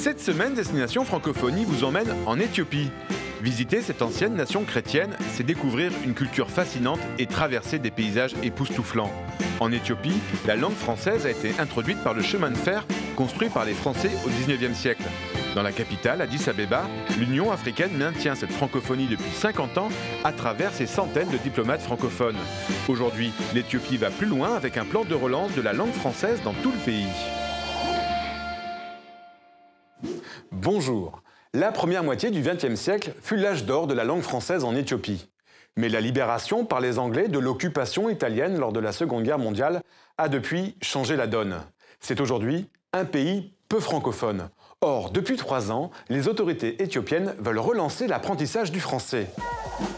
Cette semaine, Destination Francophonie vous emmène en Éthiopie. Visiter cette ancienne nation chrétienne, c'est découvrir une culture fascinante et traverser des paysages époustouflants. En Éthiopie, la langue française a été introduite par le chemin de fer construit par les Français au XIXe siècle. Dans la capitale, Addis Abeba, l'Union africaine maintient cette francophonie depuis 50 ans à travers ses centaines de diplomates francophones. Aujourd'hui, l'Éthiopie va plus loin avec un plan de relance de la langue française dans tout le pays. Bonjour. La première moitié du XXe siècle fut l'âge d'or de la langue française en Éthiopie. Mais la libération par les Anglais de l'occupation italienne lors de la Seconde Guerre mondiale a depuis changé la donne. C'est aujourd'hui un pays peu francophone. Or, depuis 3 ans, les autorités éthiopiennes veulent relancer l'apprentissage du français.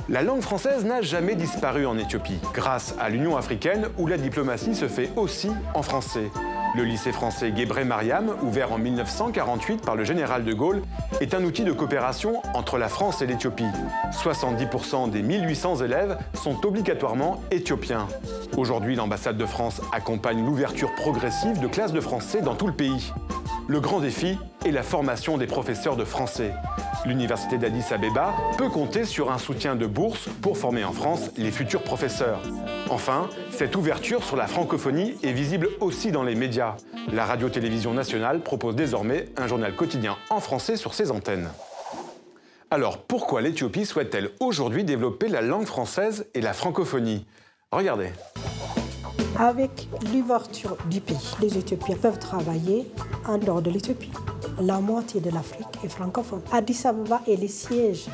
La langue française n'a jamais disparu en Éthiopie, grâce à l'Union africaine où la diplomatie se fait aussi en français. Le lycée français Gebré Mariam, ouvert en 1948 par le général de Gaulle, est un outil de coopération entre la France et l'Éthiopie. 70% des 1800 élèves sont obligatoirement éthiopiens. Aujourd'hui, l'ambassade de France accompagne l'ouverture progressive de classes de français dans tout le pays. Le grand défi est la formation des professeurs de français. L'université d'Addis Abeba peut compter sur un soutien de bourse pour former en France les futurs professeurs. Enfin, cette ouverture sur la francophonie est visible aussi dans les médias. La radio-télévision nationale propose désormais un journal quotidien en français sur ses antennes. Alors, pourquoi l'Éthiopie souhaite-t-elle aujourd'hui développer la langue française et la francophonie? Regardez. Avec l'ouverture du pays, les Éthiopiens peuvent travailler en dehors de l'Éthiopie. La moitié de l'Afrique est francophone. Addis Abeba est le siège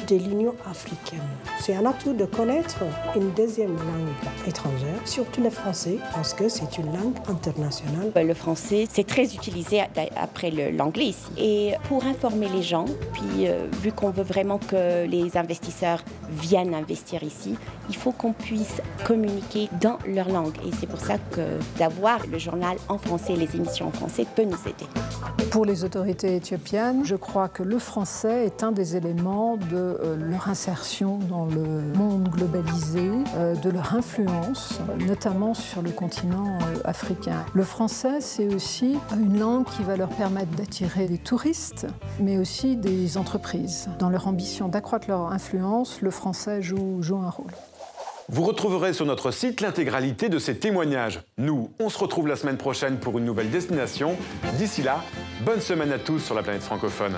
de l'Union africaine. C'est un atout de connaître une deuxième langue étrangère, surtout le français, parce que c'est une langue internationale. Le français, c'est très utilisé après l'anglais ici. Et pour informer les gens, puis vu qu'on veut vraiment que les investisseurs viennent investir ici, il faut qu'on puisse communiquer dans leur langue. Et c'est pour ça que d'avoir le journal en français, les émissions en français, peut nous aider. Pour les autorités éthiopiennes, je crois que le français est un des éléments de leur insertion dans le monde globalisé, de leur influence, notamment sur le continent africain. Le français, c'est aussi une langue qui va leur permettre d'attirer des touristes, mais aussi des entreprises. Dans leur ambition d'accroître leur influence, le français joue un rôle. Vous retrouverez sur notre site l'intégralité de ces témoignages. Nous, on se retrouve la semaine prochaine pour une nouvelle destination. D'ici là, bonne semaine à tous sur la planète francophone.